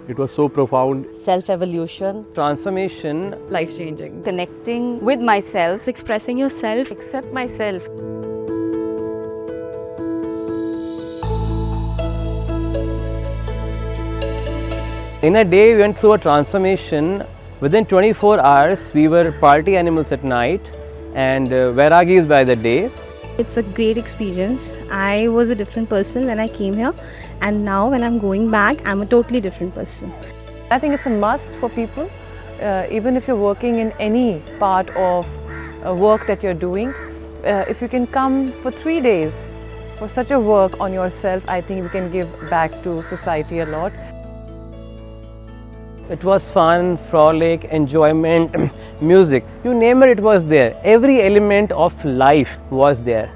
It was so profound. Self-evolution, transformation, life-changing, connecting with myself, expressing yourself, accept myself. In a day, we went through a transformation. Within 24 hours, we were party animals at night and Vairagis by the day. It's a great experience. I was a different person when I came here, and now when I'm going back, I'm a totally different person. I think it's a must for people, even if you're working in any part of work that you're doing. If you can come for 3 days for such a work on yourself, I think we can give back to society a lot. It was fun, frolic, enjoyment, music, you name it, it was there. Every element of life was there.